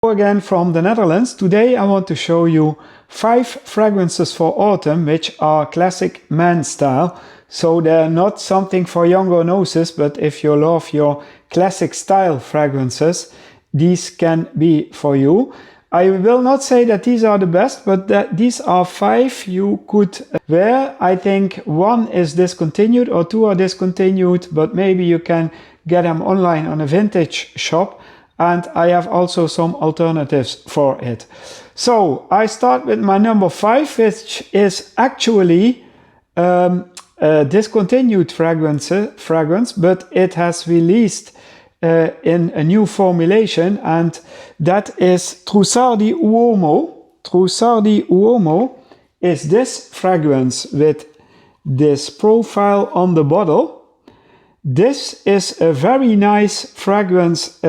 Again from the Netherlands. Today I want to show you 5 fragrances for autumn which are classic man style. So they're not something for younger noses, but if you love your classic style fragrances, these can be for you. I will not say that these are the best, but that these are 5 you could wear. I think 1 is discontinued or 2 are discontinued, but maybe you can get them online on a vintage shop. And I have also some alternatives for it. So I start with my number 5, which is actually a discontinued fragrance, but it has released in a new formulation, and that is Trussardi Uomo. Trussardi Uomo is this fragrance with this profile on the bottle. This is a very nice fragrance,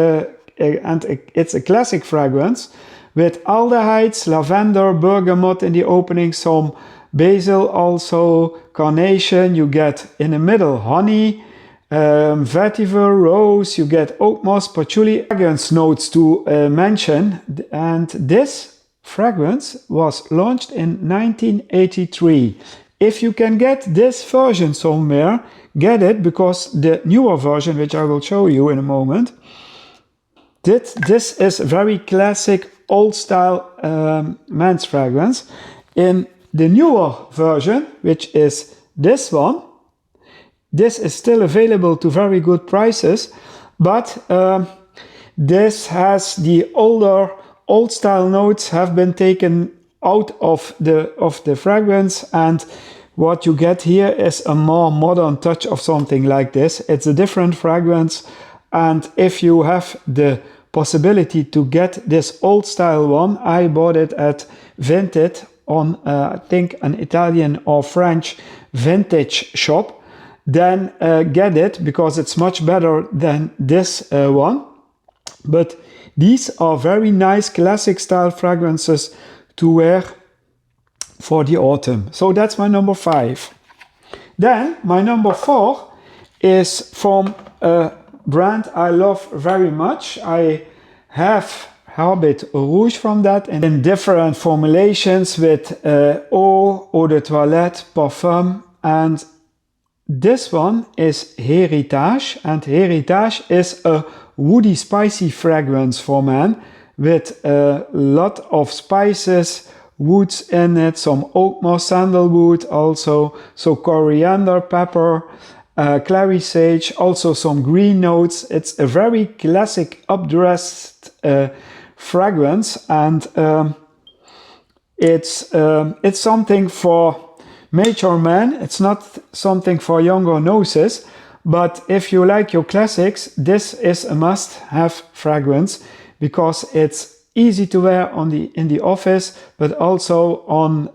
and it's a classic fragrance with aldehydes, lavender, bergamot in the opening, some basil, also carnation. You get in the middle honey, vetiver, rose. You get oak moss, patchouli, fragrance notes to mention. And this fragrance was launched in 1983. If you can get this version somewhere, get it, because the newer version, which I will show you in a moment, this is very classic old style men's fragrance. In the newer version, which is this one, this is still available to very good prices, but this has the old style notes have been taken out of the fragrance, and what you get here is a more modern touch of something like this. It's a different fragrance, and if you have the possibility to get this old style one, I bought it at Vinted on I think an Italian or French vintage shop, then get it, because it's much better than this one. But these are very nice classic style fragrances to wear for the autumn. So that's my number 5. Then my number 4 is from a brand I love very much. I have Habit Rouge from that in different formulations with eau de toilette, parfum, and this one is Heritage, and Heritage is a woody spicy fragrance for men with a lot of spices, woods in it, some oak moss, sandalwood also, so coriander, pepper, clary sage, also some green notes. It's a very classic updressed fragrance, and it's something for mature men. It's not something for younger noses, but if you like your classics, this is a must-have fragrance, because it's easy to wear in the office, but also on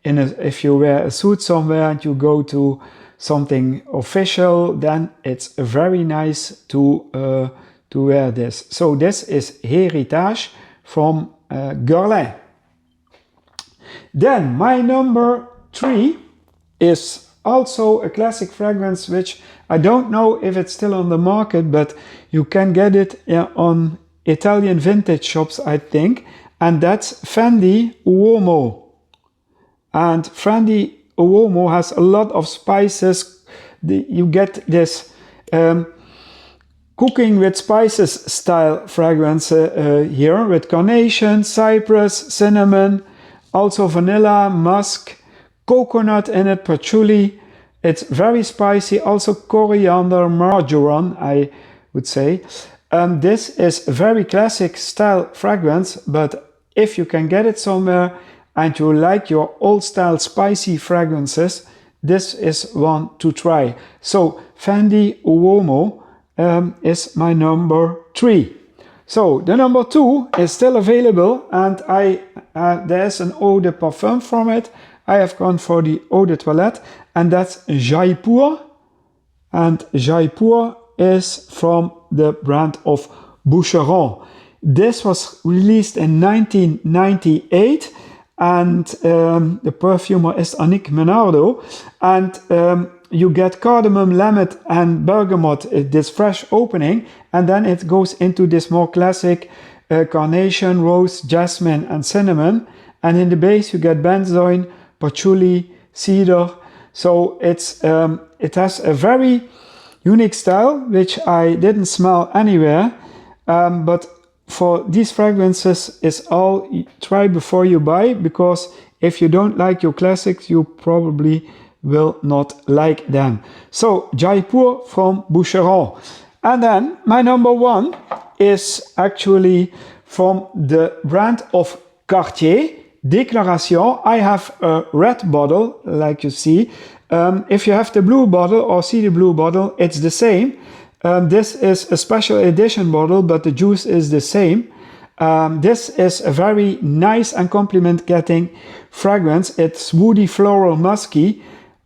if you wear a suit somewhere and you go to something official, then it's very nice to wear this. So this is Heritage from Guerlain. Then my number 3 is also a classic fragrance, which I don't know if it's still on the market, but you can get it on Italian vintage shops, I think, and that's Fendi Uomo. And Fendi Uomo has a lot of spices. You get this cooking with spices style fragrance here, with carnation, cypress, cinnamon, also vanilla, musk, coconut in it, patchouli. It's very spicy, also coriander, marjoram, I would say. This is a very classic style fragrance, but if you can get it somewhere and you like your old style spicy fragrances, this is one to try. So Fendi Uomo is my number 3. So the number 2 is still available, and there's an eau de parfum from it. I have gone for the eau de toilette, and that's Jaipur, and Jaipur is from the brand of Boucheron. This was released in 1998, and the perfumer is Annick Menardo, and you get cardamom, lemon and bergamot, this fresh opening, and then it goes into this more classic carnation, rose, jasmine, and cinnamon. And in the base you get benzoin, patchouli, cedar. So it has a very unique style, which I didn't smell anywhere. But for these fragrances, it's all try before you buy, because if you don't like your classics, you probably will not like them. So Jaipur from Boucheron. And then my number one is actually from the brand of Cartier, Déclaration. I have a red bottle, like you see. If you have the blue bottle or see the blue bottle, it's the same. This is a special edition bottle, but the juice is the same. This is a very nice and compliment-getting fragrance. It's woody, floral, musky.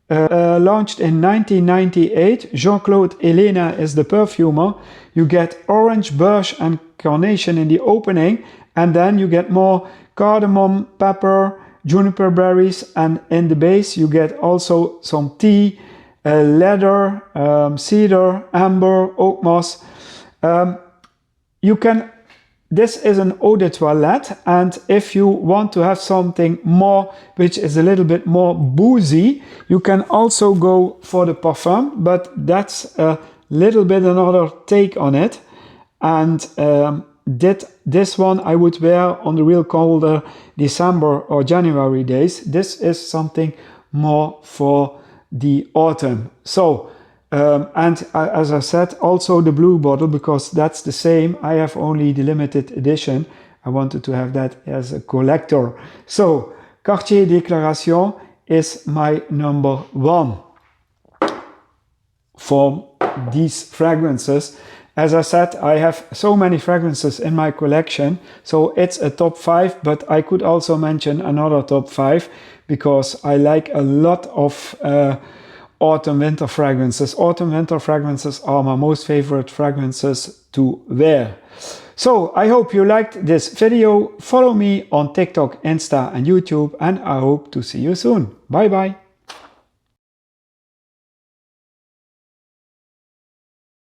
Launched in 1998. Jean-Claude Helena is the perfumer. You get orange, birch, and carnation in the opening, and then you get more cardamom, pepper, juniper berries, and in the base you get also some tea, leather, cedar, amber, oak moss. This is an eau de toilette, and if you want to have something more, which is a little bit more boozy, you can also go for the parfum, but that's a little bit another take on it. And this one I would wear on the real colder December or January days. This is something more for the autumn. So, and as I said, also the blue bottle, because that's the same. I have only the limited edition. I wanted to have that as a collector. So Cartier Déclaration is my number one for these fragrances. As I said, I have so many fragrances in my collection, so it's a top 5, but I could also mention another top 5 because I like a lot of autumn-winter fragrances. Autumn-winter fragrances are my most favorite fragrances to wear. So I hope you liked this video. Follow me on TikTok, Insta, and YouTube, and I hope to see you soon. Bye bye.